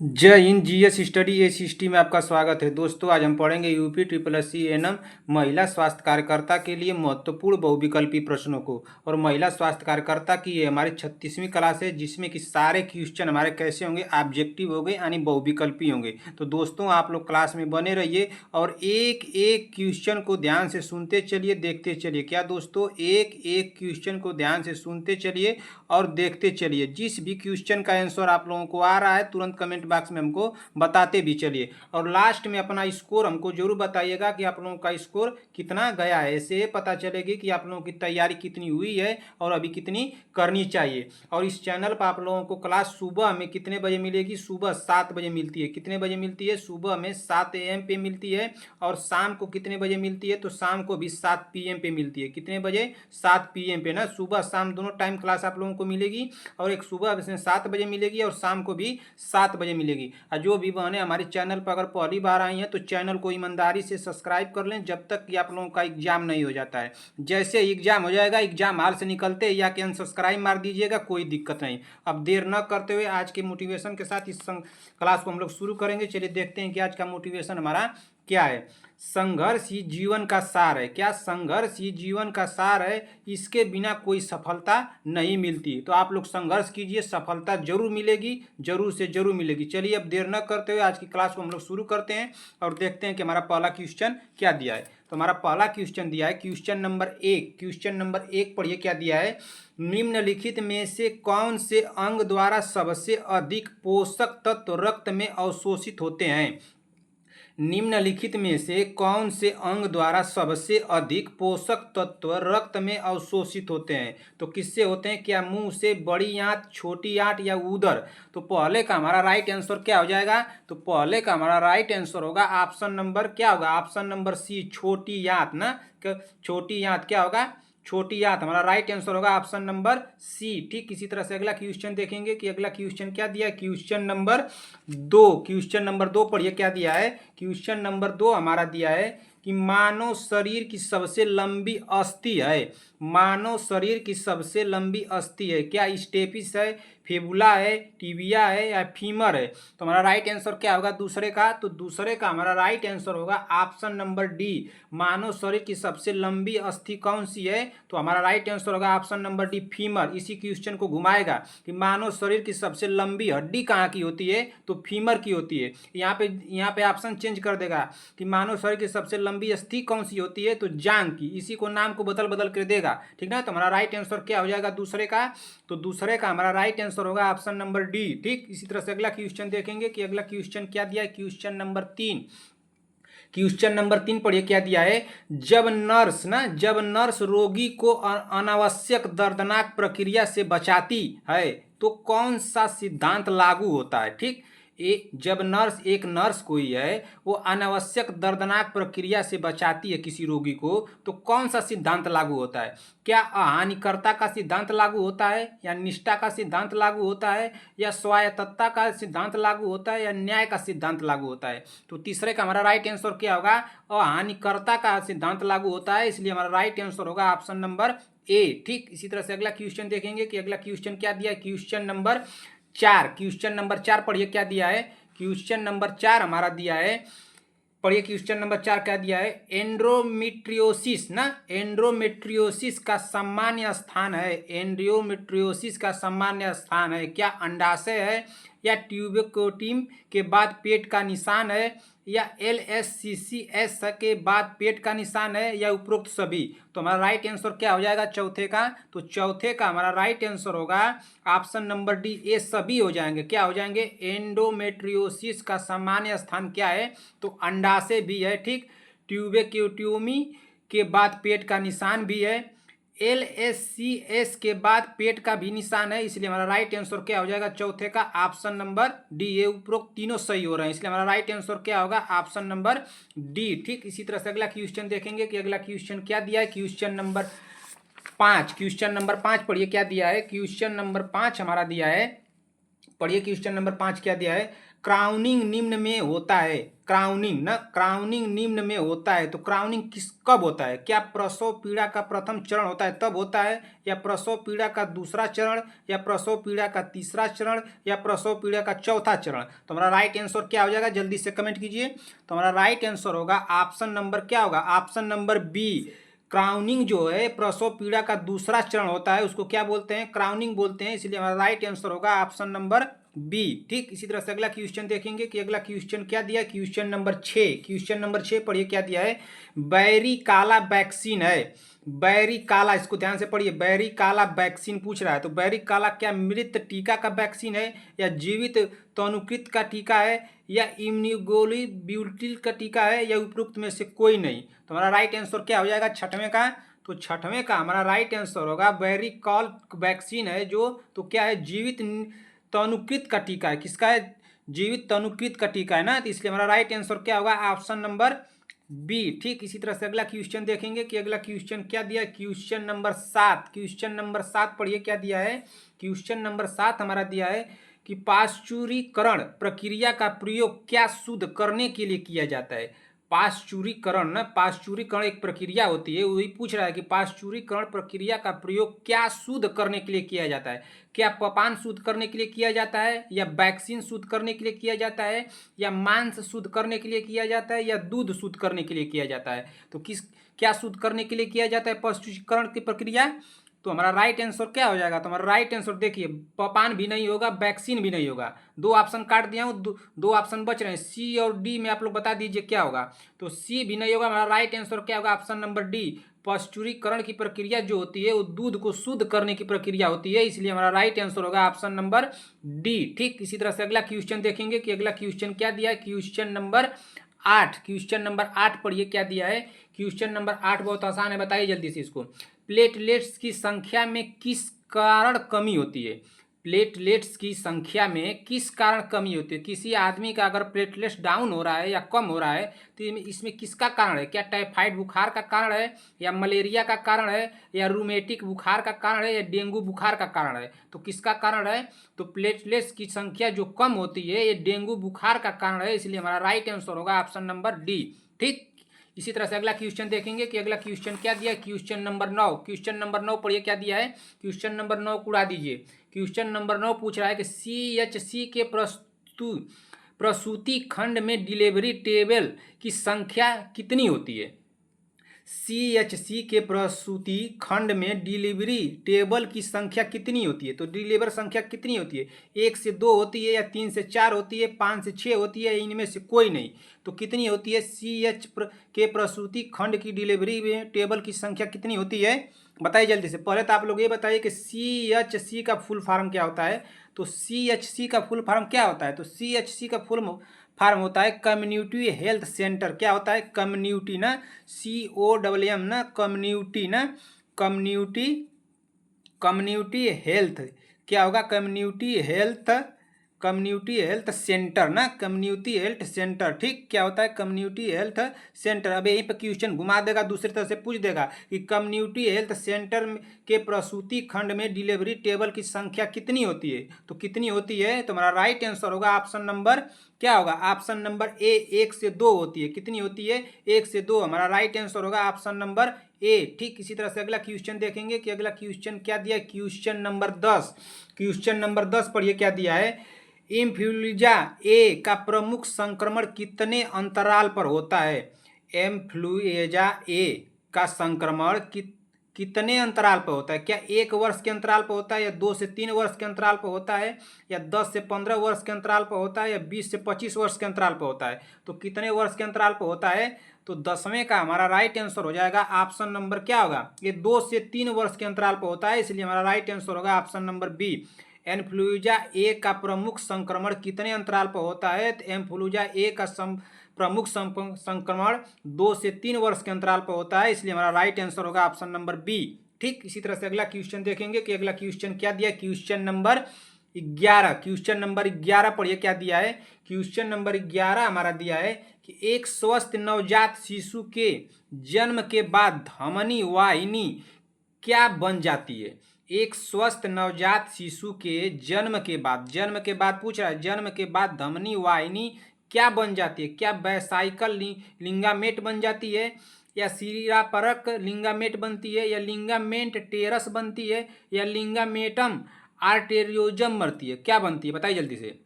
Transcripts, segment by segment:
जय Hind. GS study एसिस्टी में आपका स्वागत है। दोस्तों, आज हम पढ़ेंगे UP triple S C ANM महिला स्वास्थ्य कार्यकर्ता के लिए महत्वपूर्ण बहुविकल्पी प्रश्नों को। और महिला स्वास्थ्य कार्यकर्ता की ये हमारी 36वीं क्लास है, जिसमें कि सारे क्वेश्चन हमारे कैसे होंगे, ऑब्जेक्टिव होंगे यानी बहुविकल्पी होंगे। तो दोस्तों, आप लोग क्लास में बने रहिए और एक एक क्वेश्चन को ध्यान से सुनते चलिए, देखते चलिए। क्या दोस्तों, एक एक क्वेश्चन को ध्यान से सुनते चलिए और देखते चलिए। जिस भी क्वेश्चन का आंसर आप लोगों को आ रहा है, तुरंत कमेंट बॉक्स में हमको बताते भी चलिए। और लास्ट में अपना स्कोर हमको जरूर बताइएगा कि आप लोगों का स्कोर कितना गया है। इससे पता चलेगी कि आप लोगों की तैयारी कितनी हुई है और अभी कितनी करनी चाहिए। और इस चैनल पर आप लोगों को क्लास सुबह में कितने बजे मिलेगी? सुबह 7 बजे मिलती है। कितने बजे मिलती है? सुबह में 7 AM पे मिलती है। और शाम को कितने बजे मिलती है? तो शाम को भी 7 PM पे मिलती है। कितने बजे? 7 PM पे ना। सुबह शाम दोनों टाइम क्लास आप लोगों को मिलेगी। और एक सुबह 7 बजे मिलेगी और शाम को भी 7 बजे मिलेगी। और जो भी बहनें हमारे चैनल पर अगर पहली बार आई हैं तो चैनल को ईमानदारी से सब्सक्राइब कर लें, जब तक कि आप लोगों का एग्जाम नहीं हो जाता है। जैसे एग्जाम हो जाएगा, एग्जाम हाल से निकलते या कि अनसब्सक्राइब मार दीजिएगा, कोई दिक्कत नहीं। अब देर न करते हुए आज के मोटिवेशन के साथ इस क्लास को हम लोग शुरू करेंगे। चलिए देखते हैं कि आज का मोटिवेशन हमारा क्या है। संघर्ष ही जीवन का सार है। क्या? संघर्ष ही जीवन का सार है। इसके बिना कोई सफलता नहीं मिलती। तो आप लोग संघर्ष कीजिए, सफलता जरूर मिलेगी, जरूर से जरूर मिलेगी। चलिए अब देर न करते हुए आज की क्लास को हम लोग शुरू करते हैं और देखते हैं कि हमारा पहला क्वेश्चन क्या दिया है। तो हमारा पहला क्वेश्चन दिया है क्वेश्चन नंबर 1। क्वेश्चन नंबर 1 पढ़िए क्या दिया है। निम्नलिखित में से कौन से अंग द्वारा सबसे अधिक पोषक तत्व रक्त में अवशोषित होते हैं? निम्नलिखित में से कौन से अंग द्वारा सबसे अधिक पोषक तत्व रक्त में अवशोषित होते हैं? तो किससे होते हैं? क्या मुंह से, बड़ी आंत, छोटी आंत या उदर? तो पहले का हमारा राइट आंसर क्या हो जाएगा? तो पहले का हमारा राइट आंसर होगा ऑप्शन नंबर क्या होगा? ऑप्शन नंबर सी, छोटी आंत ना। छोटी आंत क्या होगा? छोटी आंत हमारा राइट आंसर होगा ऑप्शन नंबर सी। ठीक इसी तरह से अगला क्वेश्चन देखेंगे कि अगला क्वेश्चन क्या दिया है। Question number 2। क्वेश्चन नंबर 2 पढ़िए क्या दिया है। क्वेश्चन नंबर 2 हमारा दिया है कि मानव शरीर की सबसे लंबी अस्थि है। मानव शरीर की सबसे लंबी अस्थि है। क्या स्टेपिस है, फिबुला है, टिबिया है या फीमर है? तो हमारा राइट आंसर क्या होगा दूसरे का? तो दूसरे का हमारा राइट आंसर होगा ऑप्शन नंबर डी। मानव शरीर की सबसे लंबी अस्थि कौन सी है? तो हमारा राइट आंसर होगा ऑप्शन नंबर डी, फीमर। इसी क्वेश्चन को घुमाएगा कि मानव शरीर की सबसे लंबी हड्डी कहाँ की होती है? तो फीमर की होती है। यहाँ पे ऑप्शन चेंज कर देगा कि मानव शरीर की सबसे लंबी अस्थि कौन सी होती है? तो जांघ की। इसी को नाम को बदल बदल कर देगा, ठीक ना। तो हमारा राइट आंसर क्या हो जाएगा दूसरे का? तो दूसरे का हमारा राइट आंसर होगा ऑप्शन नंबर डी। ठीक इसी तरह से अगला क्वेश्चन देखेंगे कि अगला क्वेश्चन क्या दिया है। Question number 3। क्वेश्चन नंबर 3 पढ़िए क्या दिया है। जब नर्स रोगी को अनावश्यक दर्दनाक प्रक्रिया से बचाती है तो कौन सा सिद्धांत लागू होता है? ठीक, जब एक नर्स कोई है, वो अनावश्यक दर्दनाक प्रक्रिया से बचाती है किसी रोगी को, तो कौन सा सिद्धांत लागू होता है? क्या अहानिकर्ता का सिद्धांत लागू होता है, या निष्ठा का सिद्धांत लागू होता है, या स्वायत्तता का सिद्धांत लागू होता है, या न्याय का सिद्धांत लागू होता है? तो तीसरे का हमारा राइट आंसर क्या होगा? अहानिकर्ता का सिद्धांत लागू होता है, इसलिए हमारा राइट आंसर होगा ऑप्शन नंबर ए। ठीक इसी तरह से अगला क्वेश्चन देखेंगे कि अगला क्वेश्चन क्या दिया है। Question number 4। क्वेश्चन नंबर 4 पढ़िए क्या दिया है। क्वेश्चन नंबर 4 हमारा दिया है, पढ़िए क्वेश्चन नंबर 4 क्या दिया है। एंड्रोमेट्रियोसिस ना, एंड्रोमेट्रियोसिस का सामान्य स्थान है। एंड्रोमेट्रियोसिस का सामान्य स्थान है। क्या अंडाशय है, या ट्यूबोक्योटिम के बाद पेट का निशान है, या LSCCS के बाद पेट का निशान है, या उपरोक्त सभी? तो हमारा राइट आंसर क्या हो जाएगा चौथे का? तो चौथे का हमारा राइट आंसर होगा ऑप्शन नंबर डी, ए सभी हो जाएंगे। क्या हो जाएंगे? एंडोमेट्रियोसिस का सामान्य स्थान क्या है? तो अंडाशय भी है। ठीक, ट्यूबोक्योटोमी के बाद पेट का निशान भी है, LSCS के बाद पेट का भी निशान है, इसलिए हमारा राइट आंसर क्या हो जाएगा चौथे का? Option number D. ये उपरोक्त तीनों सही हो रहे हैं, इसलिए हमारा राइट आंसर क्या होगा? Option number D. ठीक इसी तरह से अगला क्वेश्चन देखेंगे कि अगला क्वेश्चन क्या दिया है। Question number 5। क्वेश्चन नंबर 5 पढ़िए क्या दिया है। क्वेश्चन नंबर 5 हमारा दिया है पढ़िए क्वेश्चन नंबर 5 क्या दिया है। क्राउनिंग निम्न में होता है। क्राउनिंग निम्न में होता है, तो क्राउनिंग कब होता है? क्या प्रसव पीड़ा का प्रथम चरण होता है तब होता है, या प्रसव पीड़ा का दूसरा चरण, या प्रसव पीड़ा का तीसरा चरण, या प्रसव पीड़ा का चौथा चरण? तो हमारा राइट आंसर क्या हो जाएगा, जल्दी से कमेंट कीजिए। तो हमारा राइट आंसर होगा ऑप्शन नंबर क्या होगा, ऑप्शन नंबर बी। क्राउनिंग जो है प्रसव पीड़ा का दूसरा चरण होता है, उसको क्या बोलते हैं, क्राउनिंग बोलते हैं, इसलिए हमारा राइट आंसर होगा ऑप्शन नंबर बी। ठीक, इसी तरह से अगला क्वेश्चन देखेंगे कि अगला क्वेश्चन क्या दिया है। क्वेश्चन नंबर 6, क्वेश्चन नंबर 6 पढ़िए क्या दिया है। बैरी काला वैक्सीन है। बैरी काला, इसको ध्यान से पढ़िए, बैरी काला वैक्सीन पूछ रहा है। तो बैरी काला क्या मृत टीका का वैक्सीन है, या जीवित तनुकृत का टीका है, या इम्यूनोग्लोब्यूलिन का टीका है, या उपरोक्त में से कोई नहीं? तो हमारा राइट आंसर क्या हो जाएगा छठवें का। तो छठवें का हमारा राइट आंसर होगा बैरिकॉल वैक्सीन है जो, तो क्या है, जीवित तनुकृत का टीका है। किसका है, जीवित तनुकृत का टीका है ना, तो इसलिए हमारा राइट आंसर क्या होगा ऑप्शन नंबर बी। ठीक, इसी तरह से अगला क्वेश्चन देखेंगे कि अगला क्वेश्चन क्या दिया है। क्वेश्चन नंबर 7, क्वेश्चन नंबर 7 पढ़िए क्या दिया है। क्वेश्चन नंबर 7 हमारा दिया है कि पाश्चुरीकरण प्रक्रिया का प्रयोग क्या शुद्ध करने के लिए किया जाता है। पाश्चुरीकरण ना, पाश्चुरीकरण एक प्रक्रिया होती है, वही पूछ रहा है कि पाश्चुरीकरण प्रक्रिया का प्रयोग क्या शुद्ध करने के लिए किया जाता है। क्या पपान शुद्ध करने के लिए किया जाता है, या वैक्सीन शुद्ध करने के लिए किया जाता है, या मांस शुद्ध करने के लिए किया जाता है, या दूध शुद्ध करने के लिए किया जाता है? तो क्या शुद्ध करने के लिए किया जाता है पाश्चुरीकरण की प्रक्रिया? तो हमारा राइट आंसर क्या हो जाएगा। तो हमारा राइट आंसर देखिए, पपान भी नहीं होगा, वैक्सीन भी नहीं होगा। दो ऑप्शन काट दिया हूँ, दो ऑप्शन बच रहे हैं, सी और डी में आप लोग बता दीजिए क्या होगा। तो सी भी नहीं होगा, हमारा राइट आंसर क्या होगा ऑप्शन नंबर डी। पाश्चुरीकरण की प्रक्रिया जो होती है वो दूध को शुद्ध करने की प्रक्रिया होती है, इसलिए हमारा राइट आंसर होगा ऑप्शन नंबर डी। ठीक, इसी तरह से अगला क्वेश्चन देखेंगे कि अगला क्वेश्चन क्या दिया है। क्वेश्चन नंबर 8, क्वेश्चन नंबर 8 पढ़िए क्या दिया है। क्वेश्चन नंबर 8 बहुत आसान है, बताइए जल्दी से इसको। प्लेटलेट्स की संख्या में किस कारण कमी होती है। प्लेटलेट्स की संख्या में किस कारण कमी होती है। किसी आदमी का अगर प्लेटलेट्स डाउन हो रहा है या कम हो रहा है, तो इसमें किसका कारण है। क्या टाइफाइड बुखार का कारण है, या मलेरिया का कारण है, या रूमेटिक बुखार का कारण है, या डेंगू बुखार का कारण है? तो किसका कारण है। तो प्लेटलेट्स की संख्या जो कम होती है ये डेंगू बुखार का कारण है, इसलिए हमारा राइट आंसर होगा ऑप्शन नंबर डी। ठीक, इसी तरह से अगला क्वेश्चन देखेंगे कि अगला क्वेश्चन क्या दिया है। क्वेश्चन नंबर 9, क्वेश्चन नंबर 9 पढ़िए क्या दिया है। क्वेश्चन नंबर 9 को उड़ा दीजिए। क्वेश्चन नंबर 9 पूछ रहा है कि CHC के प्रसूति खंड में डिलीवरी टेबल की संख्या कितनी होती है। CHC के प्रसूति खंड में डिलीवरी टेबल की संख्या कितनी होती है। तो डिलीवर संख्या कितनी होती है, 1 से 2 होती है, या 3 से 4 होती है, 5 से 6 होती है, इनमें से कोई नहीं। तो कितनी होती है CH के प्रसूति खंड की डिलीवरी में टेबल की संख्या कितनी होती है, बताइए जल्दी से। पहले तो आप लोग ये बताइए कि CHC का फुल फॉर्म क्या होता है। तो CHC का फुल फॉर्म क्या होता है। तो CHC का फुल फॉर्म होता है कम्युनिटी हेल्थ सेंटर। क्या होता है, कम्युनिटी ना, COMM ना, कम्युनिटी ना, कम्युनिटी हेल्थ क्या होगा, कम्युनिटी हेल्थ सेंटर ना, कम्युनिटी हेल्थ सेंटर। ठीक, क्या होता है कम्युनिटी हेल्थ सेंटर। अब यहीं पर क्वेश्चन घुमा देगा, दूसरी तरह से पूछ देगा कि कम्युनिटी हेल्थ सेंटर के प्रसूति खंड में डिलीवरी टेबल की संख्या कितनी होती है। तो कितनी होती है, तो हमारा राइट आंसर होगा ऑप्शन नंबर क्या होगा, ऑप्शन नंबर ए, 1 से 2 होती है। कितनी होती है, 1 से 2। हमारा राइट आंसर होगा ऑप्शन नंबर ए। ठीक, इसी तरह से अगला क्वेश्चन देखेंगे कि अगला क्वेश्चन क्या दिया है। क्वेश्चन नंबर 10, क्वेश्चन नंबर 10 पढ़िए क्या दिया है। इन्फ्लुएंजा ए का प्रमुख संक्रमण कितने अंतराल पर होता है। इन्फ्लुएंजा ए का संक्रमण कितने अंतराल पर होता है। क्या 1 वर्ष के अंतराल पर होता है, या 2 से 3 वर्ष के अंतराल पर होता है, या 10 से 15 वर्ष के अंतराल पर होता है, या 20 से 25 वर्ष के अंतराल पर होता है। तो कितने वर्ष के अंतराल पर होता है। तो 10वें का हमारा राइट आंसर हो जाएगा ऑप्शन नंबर क्या होगा, ये 2 से 3 वर्ष के अंतराल पर होता है, इसलिए हमारा राइट आंसर होगा option number B. Influenza A का प्रमुख संक्रमण कितने अंतराल पर होता है। तो इन्फ्लुएंजा ए का प्रमुख संक्रमण 2 से 3 वर्ष के अंतराल पर होता है, इसलिए हमारा राइट आंसर होगा ऑप्शन नंबर बी। ठीक, इसी तरह से अगला क्वेश्चन देखेंगे कि अगला क्वेश्चन क्या दिया। क्वेश्चन नंबर 11, क्वेश्चन नंबर 11 पढ़िए क्या दिया है। क्वेश्चन नंबर 11 हमारा दिया है कि एक स्वस्थ नवजात शिशु के जन्म के बाद धमनी वाहिनी क्या बन जाती है। एक स्वस्थ नवजात शिशु के जन्म के बाद पूछ रहा है, जन्म के बाद धमनी वाहिनी क्या बन जाती है? क्या वैसाइकल लिंगामेट बन जाती है, या सिरापरक लिंगामेट बनती है, या लिंगामेंट टेरस बनती है, या लिंगामेटम आर्टेरियोजम बनती है? क्या बनती है बताइए जल्दी से।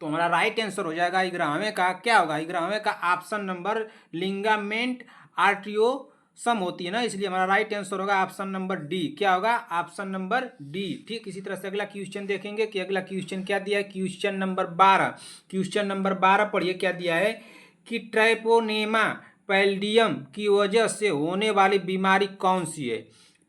तो हमारा राइट आंसर हो जाएगा 11वें का, क्या होगा 11वें का? ऑप्शन नंबर लिंगामेंट आर्टियोसम होती है ना, इसलिए हमारा राइट आंसर होगा ऑप्शन नंबर डी। क्या होगा? Option number D. ठीक, इसी तरह से अगला क्वेश्चन देखेंगे कि अगला क्वेश्चन क्या दिया है। क्वेश्चन नंबर 12, क्वेश्चन नंबर 12 पढ़िए क्या दिया है कि ट्रैपोनेमा पैल्डियम की वजह से होने वाली बीमारी कौन सी है?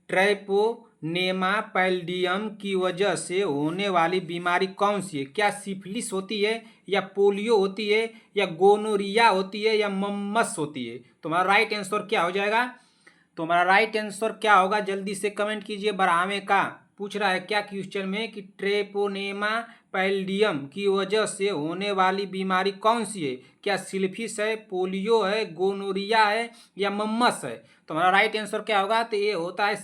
ट्रैपोनेमा पैल्डियम की वजह से होने वाली बीमारी कौन सी है? क्या सिफिलिस होती है, या पोलियो होती है, या गोनोरिया होती है, या मम्मस होती है? तो हमारा राइट आंसर क्या हो जाएगा? तो हमारा राइट आंसर क्या होगा जल्दी से कमेंट कीजिए। 12वें का पूछ रहा है क्या क्वेश्चन में कि ट्रेपोनेमा पैल्डियम की वजह से होने वाली बीमारी कौन सी है? क्या सिल्फिस है, पोलियो है, गोनोरिया है, या मम्मस है? तो हमारा राइट आंसर क्या होगा? तो ये होता है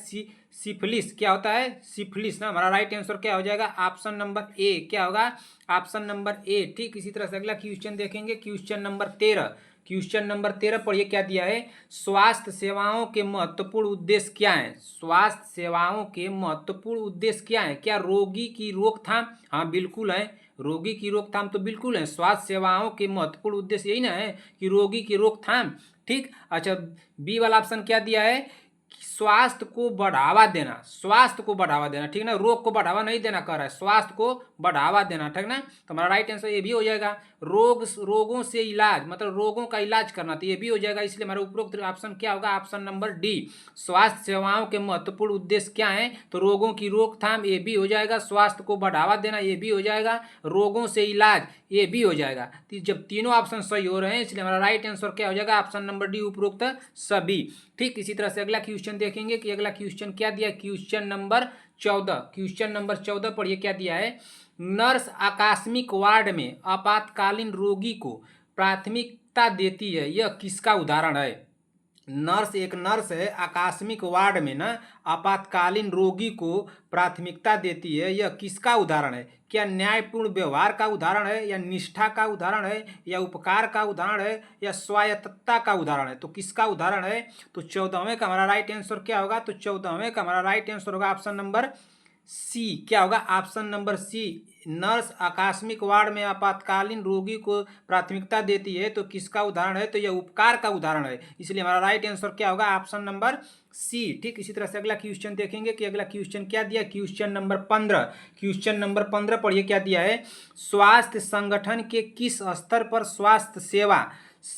सिफिलिस। क्या होता है? सिफिलिस ना। हमारा राइट आंसर क्या हो जाएगा? Option number A. क्या होगा? Option number A. ठीक, इसी तरह से अगला क्वेश्चन देखेंगे। क्वेश्चन नंबर 13, क्वेश्चन नंबर 13 पढ़िए क्या दिया है। स्वास्थ्य सेवाओं के महत्वपूर्ण उद्देश्य क्या है? स्वास्थ्य सेवाओं के महत्वपूर्ण उद्देश्य क्या है? क्या रोगी की रोकथाम? हाँ बिल्कुल है, रोगी की रोकथाम तो बिल्कुल है। स्वास्थ्य सेवाओं के महत्वपूर्ण उद्देश्य यही ना है कि रोगी की रोकथाम। ठीक, अच्छा बी वाला ऑप्शन क्या दिया है? स्वास्थ्य को बढ़ावा देना, स्वास्थ्य को बढ़ावा देना। ठीक ना, रोग को बढ़ावा नहीं देना कह रहा है, स्वास्थ्य को बढ़ावा देना। ठीक ना, तो हमारा राइट आंसर ये भी हो जाएगा। रोगों से इलाज, मतलब रोगों का इलाज करना, तो ये भी हो जाएगा। इसलिए हमारा उपरोक्त ऑप्शन क्या होगा? Option number D. स्वास्थ्य सेवाओं के महत्वपूर्ण उद्देश्य क्या है? तो रोगों की रोकथाम, ये भी हो जाएगा। स्वास्थ्य को बढ़ावा देना, ये भी हो जाएगा। रोगों से इलाज, ये भी हो जाएगा। तो जब तीनों ऑप्शन सही हो रहे हैं, इसलिए हमारा राइट आंसर क्या हो जाएगा? ऑप्शन नंबर डी, उपरोक्त सभी। ठीक, इसी तरह से अगला क्वेश्चन देखेंगे कि अगला क्वेश्चन क्या दिया। क्वेश्चन नंबर 14, क्वेश्चन नंबर 14 पढ़िए क्या दिया है। नर्स आकस्मिक वार्ड में आपातकालीन रोगी को प्राथमिकता देती है, यह किसका उदाहरण है? एक नर्स है, आकस्मिक वार्ड में ना आपातकालीन रोगी को प्राथमिकता देती है, यह किसका उदाहरण है? क्या न्यायपूर्ण व्यवहार का उदाहरण है, या निष्ठा का उदाहरण है, या उपकार का उदाहरण है, या स्वायत्तता का उदाहरण है? तो किसका उदाहरण है? तो 14वें का हमारा राइट आंसर क्या होगा? तो 14वें का हमारा राइट आंसर होगा ऑप्शन नंबर सी। क्या होगा? Option number C. नर्स आकस्मिक वार्ड में आपातकालीन रोगी को प्राथमिकता देती है, तो किसका उदाहरण है? तो यह उपकार का उदाहरण है। इसलिए हमारा राइट आंसर क्या होगा? Option number C. ठीक, इसी तरह से अगला क्वेश्चन देखेंगे कि अगला क्वेश्चन क्या दिया। क्वेश्चन नंबर 15, क्वेश्चन नंबर 15 पढ़िए क्या दिया है। स्वास्थ्य संगठन के किस स्तर पर स्वास्थ्य सेवा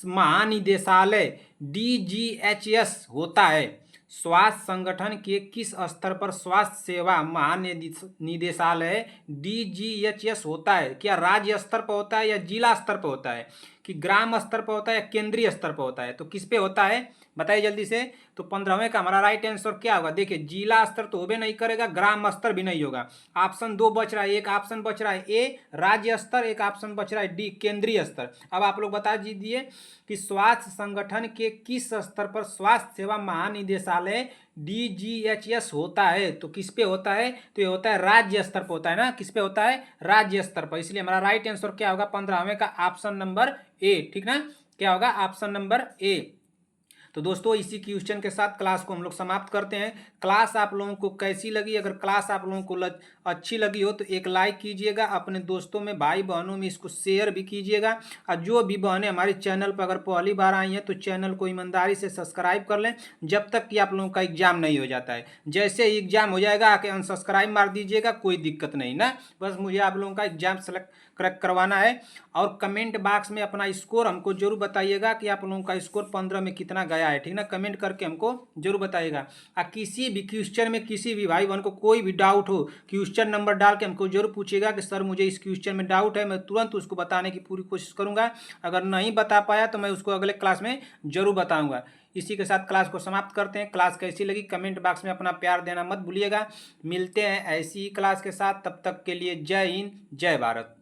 महानिदेशालय DGHS होता है? स्वास्थ्य संगठन के किस स्तर पर स्वास्थ्य सेवा महानिदेशालय DGHS होता है? क्या राज्य स्तर पर होता है, या जिला स्तर पर होता है, कि ग्राम स्तर पर होता है, या केंद्रीय स्तर पर होता है? तो किस पे होता है बताइए जल्दी से। तो 15वें का हमारा राइट आंसर क्या होगा? देखिए जिला स्तर तो होबे नहीं करेगा, ग्राम स्तर भी नहीं होगा। ऑप्शन 2 बच रहा है, एक ऑप्शन बच रहा है ए राज्य स्तर, एक ऑप्शन बच रहा है डी केंद्रीय स्तर। अब आप लोग बता दीजिए कि स्वास्थ्य संगठन के किस स्तर पर स्वास्थ्य सेवा महानिदेशालय DGHS होता है? तो किस पे होता है? तो ये होता है राज्य स्तर पर होता है ना। किस पे होता है? राज्य स्तर पर। इसलिए हमारा राइट आंसर क्या होगा 15वें का? Option number A. ठीक ना, क्या होगा? Option number A. तो दोस्तों इसी क्वेश्चन के साथ क्लास को हम लोग समाप्त करते हैं। क्लास आप लोगों को कैसी लगी? अगर क्लास आप लोगों को अच्छी लगी हो तो एक लाइक कीजिएगा, अपने दोस्तों में भाई बहनों में इसको शेयर भी कीजिएगा। और जो भी बहनें हमारे चैनल पर अगर पहली बार आई हैं तो चैनल को ईमानदारी से सब्सक्राइब कर लें, जब तक कि आप लोगों का एग्जाम नहीं हो जाता है। जैसे ही एग्जाम हो जाएगा आके अनसब्सक्राइब मार दीजिएगा, कोई दिक्कत नहीं ना। बस मुझे आप लोगों का एग्जाम सेलेक्ट क्रैक करवाना है। और कमेंट बॉक्स में अपना स्कोर हमको जरूर बताइएगा कि आप लोगों का स्कोर 15 में कितना गया है। ठीक ना, कमेंट करके हमको जरूर बताइएगा। और किसी भी क्वेश्चन में किसी भी भाई बहन को कोई भी डाउट हो, क्वेश्चन नंबर डाल के हमको जरूर पूछिएगा कि सर मुझे इस क्वेश्चन में डाउट है, मैं तुरंत उसको बताने की पूरी कोशिश करूंगा। अगर नहीं बता पाया तो मैं उसको अगले क्लास में जरूर बताऊंगा। इसी के साथ क्लास को समाप्त करते हैं। क्लास कैसी लगी कमेंट बॉक्स में अपना प्यार देना मत भूलिएगा। मिलते हैं ऐसी ही क्लास के साथ, तब तक के लिए जय हिंद जय भारत।